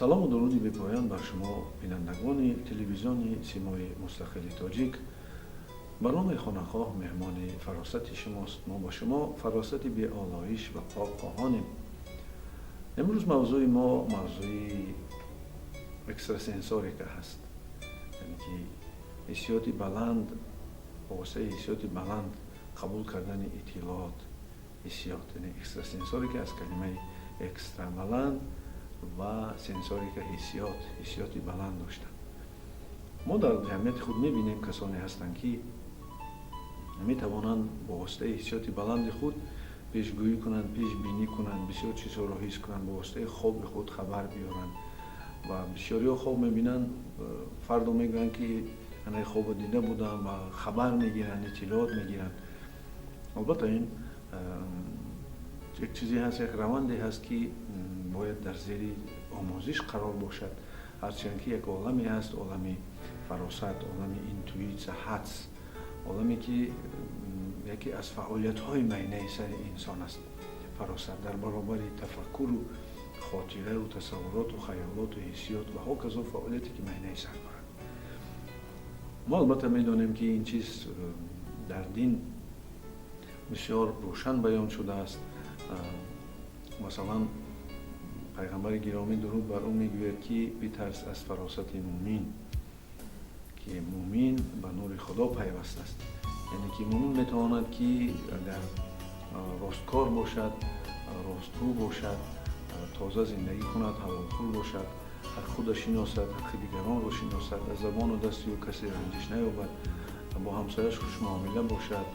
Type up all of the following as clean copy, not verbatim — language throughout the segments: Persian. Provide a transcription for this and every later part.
салому дуруди бепоён бар шумо бинандагони телевизиони Симои Мустақили Тоҷик. барномаи хонахоҳ меҳмони фаросати шумост. мо ба шумо фаросати беолоиш ва пок хоҳонем. имрӯз мавзӯи мо мавзӯи экстрасенсорика ҳаст. яъне ки ҳиссиёти баланд, ба воситаи ҳиссиёти баланд қабул кардани иттилоот, ҳиссиёт, яъне экстрасенсорика аз калимаи экстра баланд ва сенсорика ҳиссиёти баланд доштанд. мо дар ҷамъияти худ мебинем касоне ҳастанд, ки метавонанд бо воситаи ҳиссиёти баланди худ пешгӯӣ кунанд, пешбинӣ кунанд, бисёр чизҳоро ҳис кунанд, бо воситаи хоби худ хабар биёранд. ва бисёриҳо хоб мебинанд, фардо мегӯянд, ки анаи хобо дида будам ва хабар мегиранд, иттилоот мегиранд. албатта ин як чизе ҳаст, як раванде ҳаст, ки бояд дар зери омӯзиш қарор бошад. ҳарчанд ки як оламе ҳаст, олами фаросат, олами интуитсия, ҳадс, оламе ки яке аз фаъолиятҳои майнаи сари инсон аст. фаросат дар баробари тафаккуру хотираю тасаввуроту хаёлоту ҳиссиёт ва ҳоказо фаъолияте ки майнаи сар дорад. мо албатта медонем, ки ин чиз дар дин бисёр рӯшан баён шудааст. масалан, пайғамбари гиромӣ дуруд бар ӯ мегӯяд, ки битарс аз фаросати муъмин, ки муъмин ба нури худо пайваст аст. яъне ки муъмин метавонад, ки агар росткор бошад, ростгӯ бошад, тоза зиндагӣ кунад, ҳалолхӯр бошад, ҳаққи худро шиносад, ҳаққи дигаронро шиносад, аз забону дасти ӯ касе ранҷиш наёбад, бо ҳамсояш хушмуомила бошад,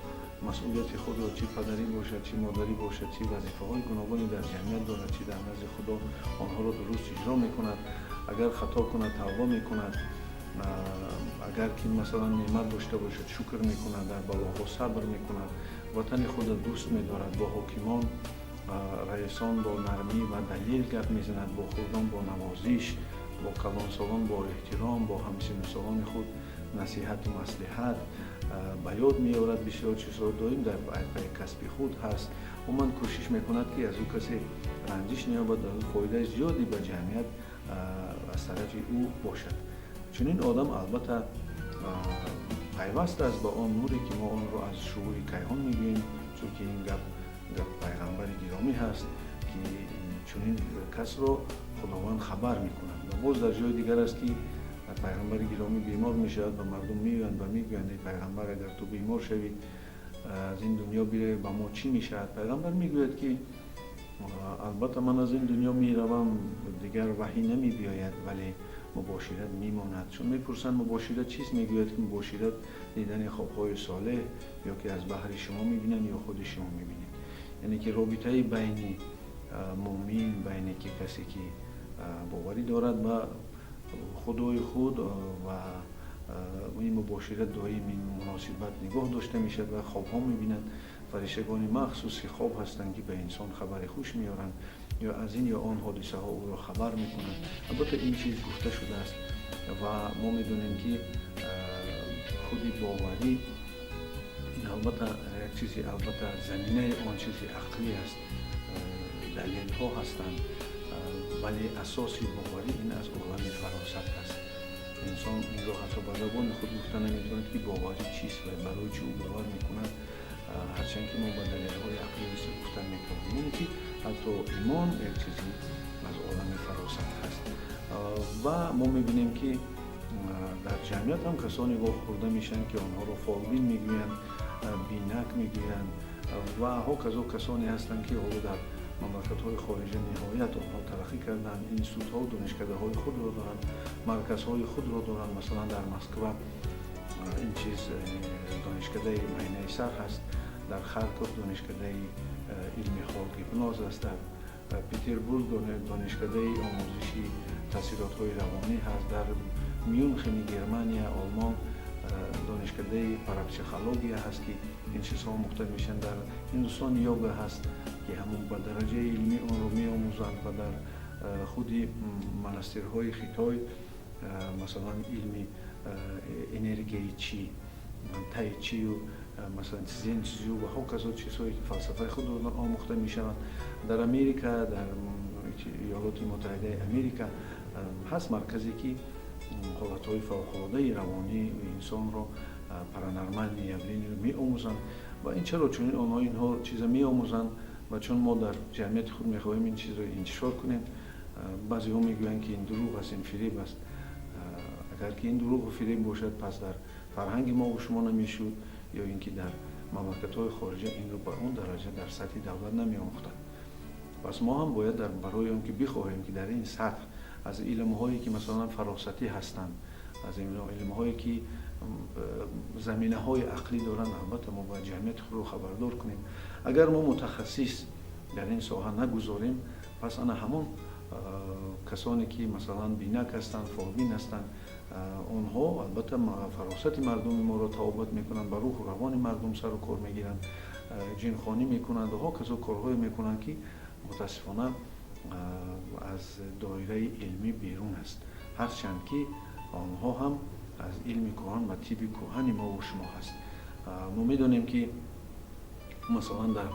масъулияти худро чӣ падарӣ бошад, чӣ модарӣ бошад, чӣ вазифаҳои гуногуне дар ҷамъият дорад, чӣ дар назди худо онҳоро дуруст иҷро мекунад, агар хато кунад тавба мекунад, агар ки масалан неъмат дошта бошад шукр мекунад, дар балоҳо сабр мекунад, ватани худро дӯст медорад, бо ҳокимон раисон бо нармӣ ва далил гап мезанад, бо хурдон бо навозиш, бо калонсолон бо эҳтиром, бо ҳамсинусолони худ насиҳату маслиҳат ба ёд меорад. бисёр чизҳо доим дар пай касби худ ҳаст. умуман кӯшиш мекунад, ки аз ӯ касе ранҷиш наёбад, аз ӯ фоидаи зиёди ба ҷамъият аз тарафи ӯ бошад. чунин одам албатта пайваст аст ба он нуре, ки мо онро аз шуӯри кайҳон мегӯем, чунки ин гап пайғамбари гиромӣ ҳаст, ки чунин касро худованд хабар мекунад. ва боз дар ҷои дигар аст, ки пайғамбари гиромӣ бемор мешавад ва мардум меоянд ва мегӯянд: эй пайғамбар, агар ту бемор шавӣ, аз ин дунё биравӣ, ба мо чӣ мешавад? пайғамбар мегӯяд, ки албатта ман аз ин дунё меравам, дигар ваҳӣ намебиёяд, вале мубошират мемонад. чун мепурсанд мубошират чист, мегӯяд, ки мубошират дидани хобҳои солеҳ, ё ки аз баҳри шумо мебинанд, ё худи шумо мебинед. яъне ки робитаи байни муъмин, байне ки касе ки боварӣ дорад ба худои худ ва ин мубошират доим, ин муносибат нигоҳ дошта мешавад ва хобҳо мебинад. фариштагони махсуси хоб ҳастанд, ки ба инсон хабари хуш меоранд, ё аз ин ё он ҳодисаҳо ӯро хабар мекунанд. албатта ин чиз гуфта шудааст ва мо медонем, ки худи боварӣ ин албатта як чизи, албатта заминаи он чизи ақлӣ аст, далелҳо ҳастанд, вале асоси боварӣ ин аз олами фаросат аст. инсон инро ҳатто ба забони худ гуфта наметавонад, ки боварӣ чист ва барои чӣ ӯ бовар мекунад, ҳарчанд ки мо ба далелҳои ақлӣ бисёр гуфта метавонем. яъне ки ҳатто имон як чизи аз олами фаросат ҳаст. ва мо мебинем, ки дар ҷамъият ҳам касоне вохӯрда мешаванд, ки онҳоро фолбин мегӯянд, бинак мегӯянд ва ҳоказо касоне ҳастанд, ки ҳоло дар мамлакатҳои хориҷа ниҳоят онҳо тараққӣ карданд, институтҳо, донишкадаҳои худро доранд, марказҳои худро доранд. масалан, дар Москва ин чиз донишкадаи майнаи сар ҳаст, дар Харков донишкадаи илми холгипноз аст, дар Петербург донишкадаи омӯзиши таъсиротҳои равонӣ ҳаст, дар Мюнхени Германия, Олмон донишкадаи парапсихология ҳаст, ки ин чизҳо омӯхта мешаванд. дар Ҳиндустон йога ҳаст, ки ҳамон ба дараҷаи илмӣ онро меомӯзанд. ва дар худи монастирҳои Хитой масалан илми энергияи чӣ, таи чию, масалан цзен чизю ва ҳоказо чизҳое, ки фалсафаи худро омӯхта мешаванд. дар Америка, дар Иёлоти Муттаҳидаи Америка هست مرکزی که حالتهای فوق‌العاده روانی انسان را پارانورمال نیابرینی رو می‌آموزند و این چرا چون اینها چیزا می‌آموزند و چون ما در جمعیت خود می‌خواهیم این چیز رو انتشار کنیم. بعضی‌ها میگویند که این دروغ است، این فریب است. اگر که این دروغ و فریب باشد پس در فرهنگ ما و شما نمیشود، یا اینکه در مملکت‌های خارجی این رو به اون درجه در سطح دولت نمی‌آموختند. پس ما هم باید برای اون که بخواهیم که در این سطح از علم‌هایی که مثلا فراستی هستند، از این علم‌هایی که زمینه‌های عقلی دارند، البته ما باید جمعیت خود رو خبردار کنیم. اگر ما متخصص در این ساحه نگذاریم، پس انا همون کسانی که مثلا بینک هستند، فاهمین هستند، اونها البته فراست مردم ما رو تعابت میکنند، بر روح و روان مردم سر و کار میگیرند، جنخوانی میکنند و ها کسا کارهای میکنند که متاسفانه از دایره علمی بیرون است. هرچند که آنها هم از علم کهن و طب کهن ما و شما هست. ما میدونیم که مثلا در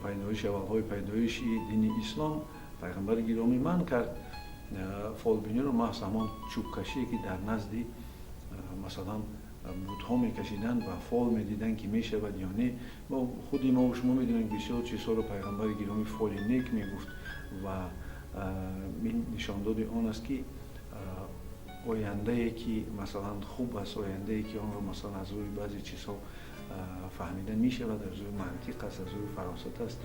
پیدایش اولهای پیدایش دین اسلام پیغمبر گرامی من کرد فالبینی رو محض همان چوب کشی که در نزد مثلا بودها میکشیدن و فال میدیدن که میشود یا نه. ما خودی ما و شما میدونیم بسیار چیزها رو پیغمبر گرامی فال نیک میگفت و نشان داد آن است که آینده ای که مثلا خوب است، آینده ای که آن رو مثلا از روی بعضی چیزها فهمیدن میشود، از روی منطق است، از روی فراست است.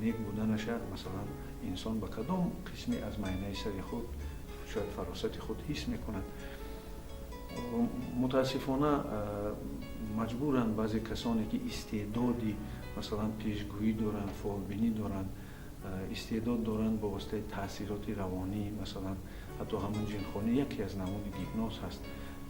نیک بودنش مثلا انسان به کدام قسمی از معینه سر خود شاید فراست خود حس میکند. متاسفانه مجبورند بعضی کسانی که استعدادی مثلا پیشگویی دارند، فالبینی دارند، استعداد دارند با واسطه تاثیرات روانی، مثلا حتی همون جنخوانی یکی از نمود دیگنوز هست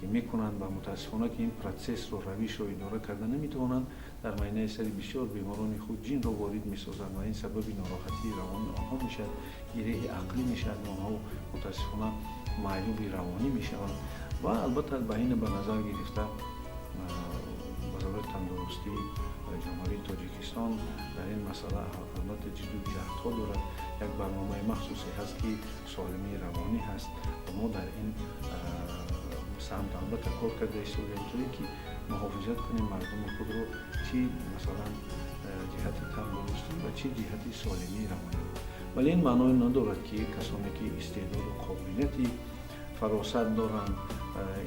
که میکنند و متاسفانه که این پروسس رو روش رو اداره کردن نمیتوانند، در معینه سری بسیار بیماران خود جن رو وارد میسازند و این سبب ناراحتی روانی آنها میشد، گیره عقلی میشد، آنها متاسفانه معیوب روانی میشوند و البته به این به نظر گرفته وزارت تندرستی جمهوری تاجیکستان در این مسئله البته جدی جهدها دارد. یک برنامه مخصوصی هست که سالمی روانی هست و ما در این سمت البته کار کرده ایستاده اینطوری که محافظت کنیم مردم خود رو چی مثلا جهت تندرستی و چی جهت سالمی روانی. ولی این معنی ندارد که کسانی که استعداد و قابلیتی فراست دارند،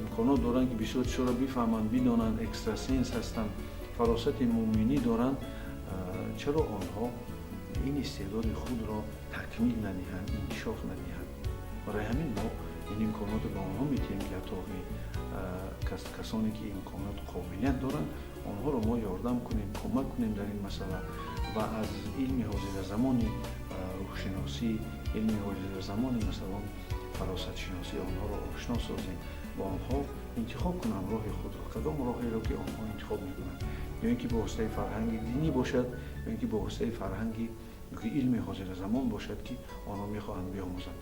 امکانات دارند که بسیار چیزا را بفهمند، بدانند، اکستراسنس هستند، فراست مومنی دارند، چرا آنها این استعداد خود را تکمیل ندهند، انکشاف ندهند؟ برای همین ما این امکانات به آنها میتیم که حتی کسانی که امکانات قابلیت دارند آنها را ما یاردم کنیم، کمک کنیم در این مسئله و از علم حاضر زمانی روحشناسی، علم حاضر زمانی مثلا فراست شناسی آنها را آشنا سازیم با آنها انتخاب کنند راه خود را، کدام راهی را که آنها انتخاب میکنند، یا اینکه به واسطه فرهنگ دینی باشد یا اینکه به واسطه فرهنگی که علم حاضر زمان باشد که آنها میخواهند بیاموزند.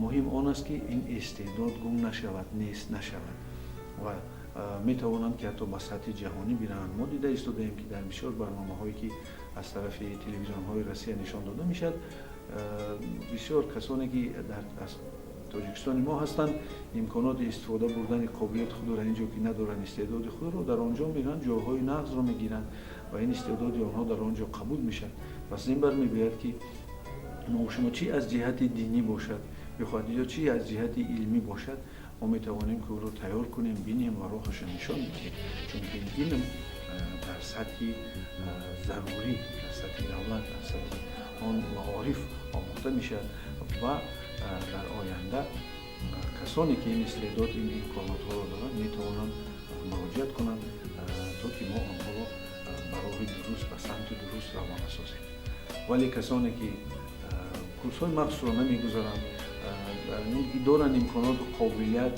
مهم آن است که این استعداد گم نشود، نیست نشود و میتوانند که حتی به سطح جهانی برند. ما دیده ایستادیم که در بسیار برنامه‌هایی که از طرف تلویزیون‌های روسیه نشان داده میشد، بسیار کسانی که در تاجیکستان ما هستند امکانات استفاده بردن قابلیت خود را اینجا که ندارند، استعداد خود را در آنجا میرن، جاهای نقض را میگیرند و این استعداد آنها در آنجا قبول میشد. پس این بر میگوید که ما شما چی از جهت دینی باشد بخواد یا چی از جهت علمی باشد، ما میتوانیم که او را تیار کنیم، بینیم و راهش نشان بدهیم، چون این علم در سطح ضروری، در سطح دولت، در سطح آن معارف آموخته میشد و در آینده کسانی که این استعداد، این امکانات ها را دارند میتوانند مراجعت کنند تا که ما آنها را برای درست به سمت درست روانه سازیم. ولی کسانی که کورس های مخصوص را نمیگذارند، دارند امکانات و قابلیت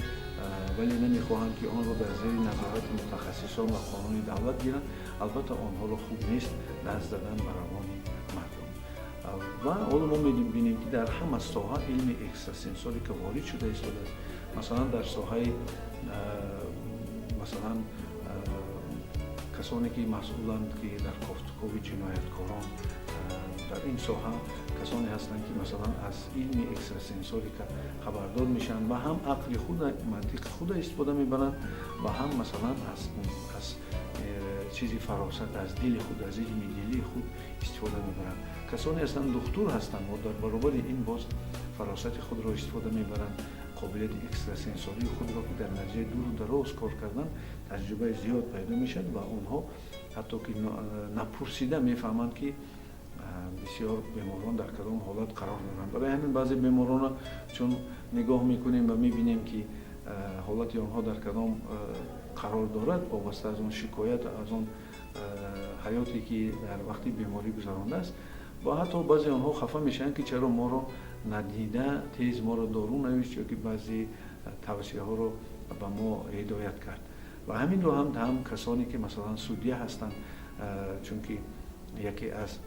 ولی نمیخواهند که آن را در زیر نظارت متخصصان و قانون دولت گیرند، البته آنها را خوب نیست دست زدن به روان مردم. و حالا ما می‌بینیم که در همه ساحه علم اکستراسنسوری که وارد شده ایستاده است. مثلا در ساحه مثلا کسانی که مسئولند که در کافتکوی جنایتکاران در این ساحه کسانی هستند که مثلا از علم اکستراسنسوری که خبردار میشن و هم عقل خود منطق خود استفاده میبرن و هم مثلا از چیزی فراست از دل خود از علم دلی خود استفاده میبرن. کسانی هستند دکتر هستند و در برابر این باز فراست خود را استفاده میبرن، قابلیت اکستراسنسوری خود را که در نتیجه دور و دراز کار کردن تجربه زیاد پیدا میشد و اونها حتی که نپرسیده میفهمند که بسیار بیماران در کدام حالت قرار دارند. برای همین بعضی بیماران چون نگاه میکنیم و میبینیم که حالت آنها در کدام قرار دارد وابسته از اون شکایت از اون حیاتی که در وقتی بیماری گذرانده است و حتی بعضی آنها خفه میشن که چرا ما رو ندیده تیز ما رو دارو نوشت یا که بعضی توصیه ها رو به ما هدایت کرد. و همین رو هم کسانی که مثلا سودیه هستند، چون که یکی از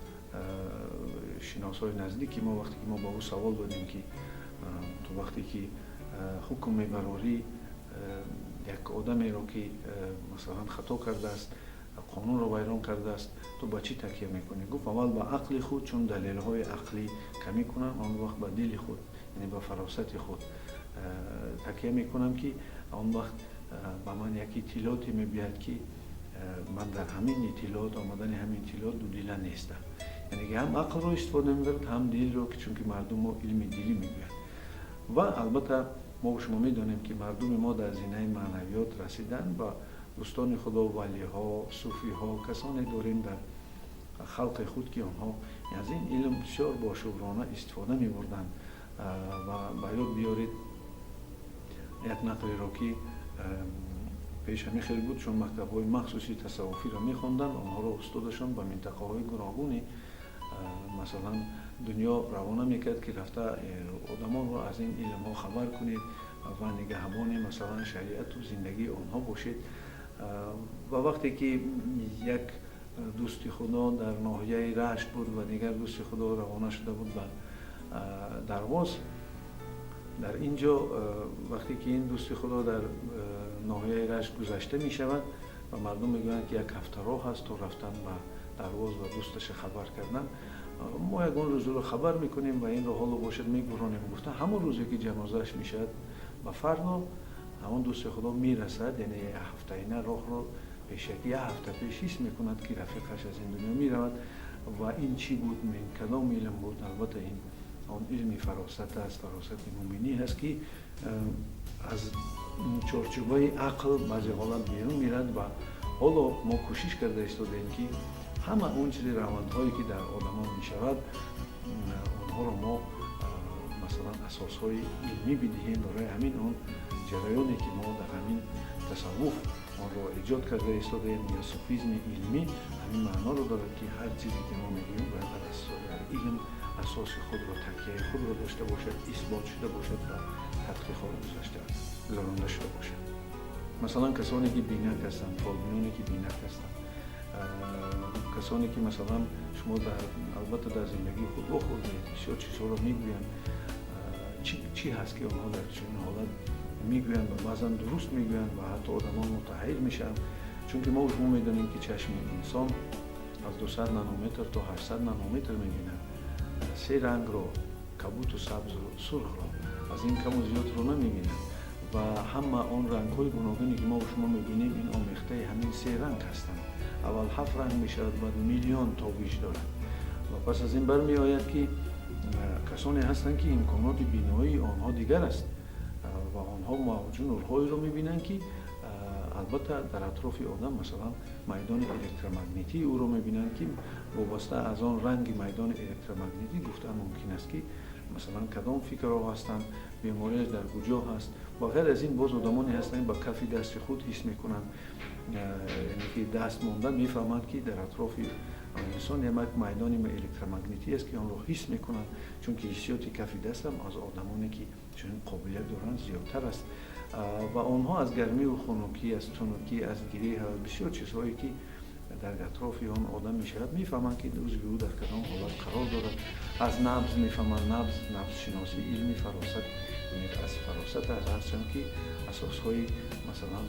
شناسای نزدیکی ما وقتی که ما با او سوال دادیم که تو وقتی که حکم میبراری یک آدمی رو که مثلا خطا کرده است قانون رو ویران کرده است تو با چی تکیه میکنی؟ گفت اول با عقل خود، چون دلیل های عقلی کمی کنم، آن وقت با دل خود یعنی با فراست خود تکیه میکنم که آن وقت با من یک اطلاعاتی میبید که من در همین اطلاعات آمدن همین اطلاعات دو دیله نیستم، یعنی هم عقل رو استفاده میبرد هم دل رو که چون که مردم رو علم دلی میگوید. و البته ما و شما میدانیم که مردم ما در زینه معنویات رسیدن و دوستان خدا، ولی ها، صوفی ها، کسانی داریم در خلق خود که آنها از این علم بسیار باشعورانه استفاده می بردن و باید بیارید یک نقلی را که پیش همی خیلی بود، چون مکتب های مخصوصی تصوفی را می خوندن، آنها را استادشان به منطقه های گوناگونی مثلا دنیا روانه میکرد که رفته آدمان رو از این علم ها خبر کنید و نگهبان مثلا شریعت و زندگی آنها باشید. و وقتی که یک دوست خدا در ناحیه رشت بود و دیگر دوست خدا روانه شده بود و درواز در اینجا وقتی که این دوست خدا در ناحیه رشت گذشته می شود و مردم میگویند که یک هفته راه هست و رفتن و درواز و دوستش خبر کردن، ما یکون روز رو خبر میکنیم و این رو حالو باشد میگذرانیم. گفتن همون روزی که جنازهش میشد و فردا همون دوست خدا میرسد، یعنی یک هفته اینه راه رو پیش یک هفته پیش حس میکند که رفیقش از این دنیا میرود. و این چی بود؟ من کدام علم بود؟ البته این آن علمی فراست است، فراست مومنی هست که از چارچوبه عقل بعضی حالت بیرون میرد و حالا ما کوشش کرده ایستادیم که همه اون چیز روندهایی که در آدمان میشود آنها رو ما مثلا اساسهای علمی بدهیم. برای همین اون جریانی که ما در همین تصوف آن را ایجاد کرده ایستادیم یا صوفیزم علمی همین معنا رو دارد که هر چیزی که ما میگیم باید در علم اساس خود را تکیه خود را داشته باشد، اثبات شده باشد و تحقیق ها گذرانده شده باشد. مثلا کسانی که بینک هستند، فالبینانی که بینک هستند، کسانی که مثلا شما البته در زندگی خود بخوردید بسیار چیزها رو میگویند، چی هست که آنها در چنین حالت میگویند و بعضا درست میگویند و حتی آدمان متحیر میشن، چون که ما شما میدونیم که چشم انسان از 200 نانومتر تا 800 نانومتر میبینند. 3 رنگ رو، کبوت و سبز و سرخ رو از این کم و زیاد رو نمیبینند و همه آن رنگ های گوناگونی که ما شما میبینیم این آمیخته همین 3 رنگ هستند. اول 7 رنگ میشود، بعد میلیون تا بیش دارند و پس از این برمی آید که کسانی هستند که امکانات بینایی آنها دیگر است و آنها موجود نورهایی رو میبینند که البته در اطراف آدم مثلا میدان الکترومغناطیسی او رو میبینند که وابسته از آن رنگ میدان الکترومغناطیسی گفتن ممکن است که مثلا کدام فکرها هستند، بیماریش در کجا هست و غیر از این. باز آدمانی هستند با کف دست خود حس میکنند، یعنی که دست مانده میفهمند که در اطراف انسان یک میدان الکترومغناطیسی است که آن را حس میکنند، چون که حسیات کف دست هم از آدمانی که چنین قابلیت دارند زیادتر است و آنها از گرمی و خنکی، از تنکی، از گریه و بسیار چیزهایی که در اطراف آن آدم میشود میفهمند که عضو او در کدام حالت قرار دارد. از نبض میفهمند، نبض شناسی علمی فراست، یعنی از فراست از هرچند که اساسهای مثلا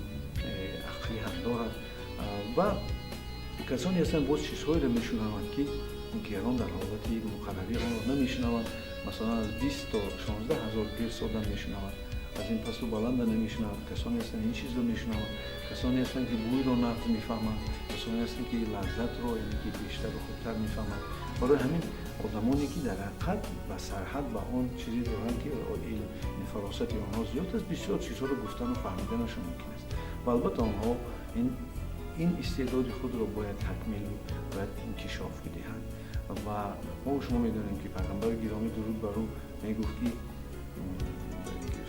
عقلی هم دارد و کسانی هستند باز چیزهایی را میشنوند که دیگران در حالت مقرری آن را نمیشنوند. مثلا از 20 تا 16 هزار گرس آدم میشنوند، از این پس و بلند نمیشنوند. کسانی هستند این چیز رو میشنوند، کسانی هستند که بوی رو نقد میفهمند، کسانی هستند که لذت رو یعنی که بیشتر و خوبتر میفهمند. برای همین آدمانی که در حقیقت و سرحد به آن چیزی دارند که این فراست آنها زیاد است، بسیار چیزها رو گفتن و فهمیدنشون ممکن است. و البته آنها این استعداد خود را باید تکمیل باید انکشاف بدهند. و ما شما میدونیم که پیغمبر گرامی درود بر او میگفت که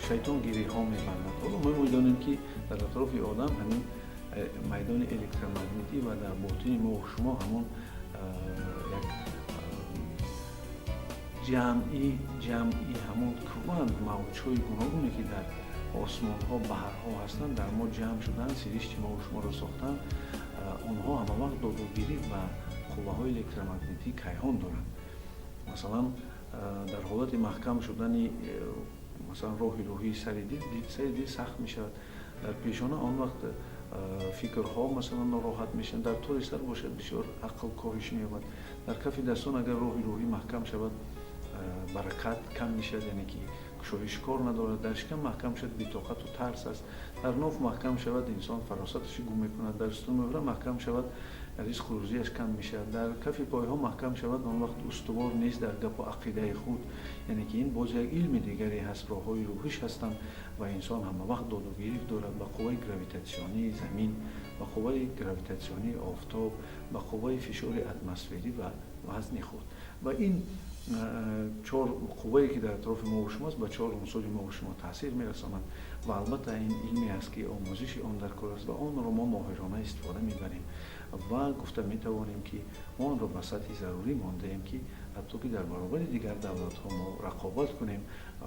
شیطان گیری ها میبندد. حالا ما میدونیم که در اطراف آدم همین میدان الکترومغناطیسی و در باطن ما و شما همون یک جمعی همون کروند موجهای گوناگونی که در آسمان ها بحرها هستند در ما جمع شدن، سرشت ما و شما را ساختن. آنها همه وقت دادگیری و قوه های الکترومغناطیسی کیهان دارند. مثلا در حالت محکم شدن مثلا روحی سری سخت می شود. در پیشانه آن وقت فکرها مثلا ناراحت میشن، در طور سر باشد بسیار عقل کاهش می‌یابد. در کف دستان اگر روحی محکم شود برکت کم میشد، یعنی که کشایش کار ندارد. در شکم محکم شد بی‌طاقت و ترس است. در ناف محکم شود انسان فراستش گم میکند. در ستون مبره محکم شود ریز خروجیش کم میشد. در کف پایها محکم شود آن وقت استوار نیست در گپ و عقیده خود، یعنی که این باز یک علم دیگری هست. راههای روحیش هستند و انسان همه وقت داد و گیری دارد با قوه گراویتاسیونی زمین، با قوه گراویتاسیونی آفتاب، با قوه فشار اتمسفری و وزن خود. و این چهار قوه‌ای که در اطراف ما و شماست به چهار عنصر ما و شما تاثیر می‌رسانند. و البته این علمی است که آموزش آن در کار است و آن را ما ماهرانه استفاده می‌بریم و گفته می‌توانیم که ما آن را به سطح ضروری مانده ایم که حتی که در برابر دیگر دولت‌ها ما رقابت کنیم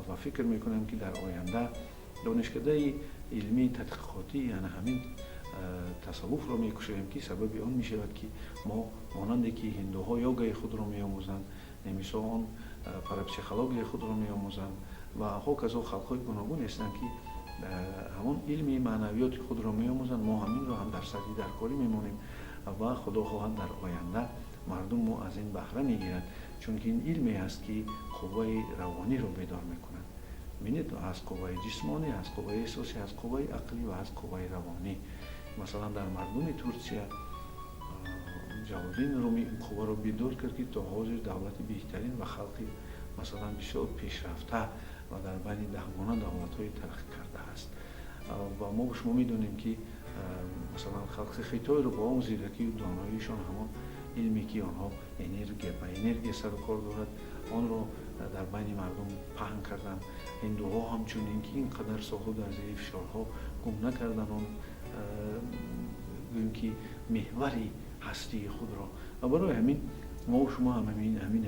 و فکر می‌کنیم که در آینده دانشکده علمی تحقیقاتی یعنی همین تصوف را می‌کشیم که سبب آن می‌شود که ما مانند که هندوها یوگای خود را می‌آموزند، نمی‌سوان پراپسیکولوژی خود را می‌آموزند و هاکذا خلق‌های گوناگون هستند که همون علمی معنویات خود را می‌آموزند. ما همین را هم در سطح درکاری می‌مانیم و خدا خواهد در آینده مردم ما از این بهره می‌گیرند، چون که این علمی است که قوه روانی را بیدار می‌کند. ببینید از قوه جسمانی، از قوه احساسی، از قوه عقلی و از قوه روانی. مثلا در مردم ترکیه جلال‌الدین رومی این قوه را بیدار کرد که تا حاضر دولت بهترین و خلقی مثلا بسیار پیشرفته و در بین دهگانه دولت‌های ترقی کرده است. و ما شما می‌دونیم که مثلا خلق خیتای رو با اون زیرکی و داناییشان همون علمی که آنها انرژی سر و کار دارد آن را در بین مردم پهن کردند. هندوها همچنین که اینقدر سالها در زیر فشارها گم نکردند آن گوییم که محوری هستی خود را. و برای همین ما و شما هم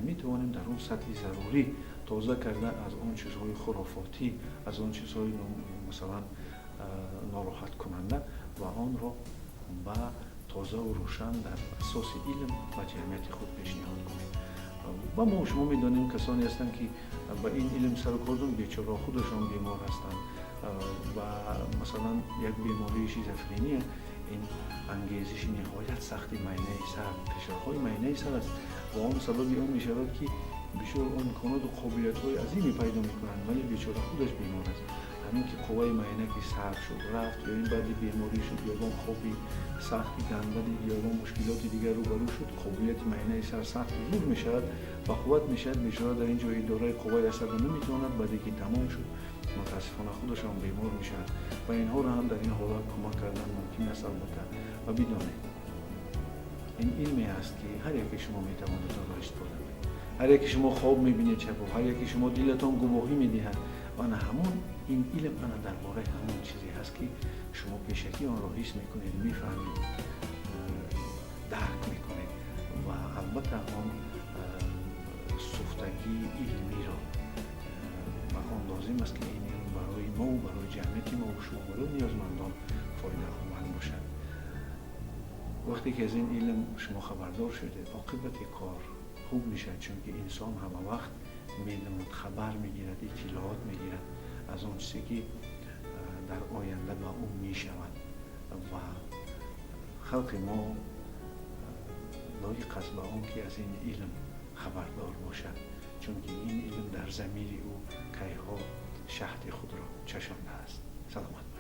میتوانیم در اون سطح ضروری تازه کرده از اون چیزهای خرافاتی، از اون چیزهای مثلا ناراحت کننده و آن را با تازه و روشن در اساس علم و جمعیت خود پیشنهاد کنیم. و ما و شما میدانیم کسانی هستند که با این علم سر و کار دارند، بیچاره خودشان بیمار هستند و مثلا یک بیماری شیزوفرنی این انگیزش نهایت سختی معنی سر، فشارهای معنی سر است و آن سبب اون می شود که بسیار امکانات و قابلیت‌های عظیمی پیدا می‌کنند ولی بیچاره خودش بیمار است. همین که قوه معنی که سر شد رفت یا این بعد بیماری شد یا اون خوابی سختی گندد یا اون مشکلات دیگر روبرو شد، قابلیت معنی سر سخت زور می شود و قوت می شود بیچاره در اینجا اداره قوه عصب نمیتواند بعد که تمام شد متاسفانه خودشان بیمار می شود و اینها را هم در این حالت کمک کردن ممکن است البته. و بدانید این علمی است که هر یکی شما میتواند آن را استفاده کنید. هر یکی شما خواب میبینید شب و هر یکی شما دلتان گواهی میدهد و همون این علم درباره همون چیزی هست که شما پیشکی آن را حس میکنید، میفهمید، درک میکنید و البته آن سوختگی علمی را و آن لازم است که این علم برای ما و برای جمعیت ما و شما برای نیازمندان فایده مند باشد. وقتی که از این علم شما خبردار شده عاقبت کار خوب میشه، چون که انسان همه وقت میدوند، خبر میگیرد، اطلاعات میگیرد از اون چیزی که در آینده با اون میشود و خلق ما لایق است به آن که از این علم خبردار باشد، چون که این علم در ضمیر او کیها شهد خود را چشانده است. سلامت.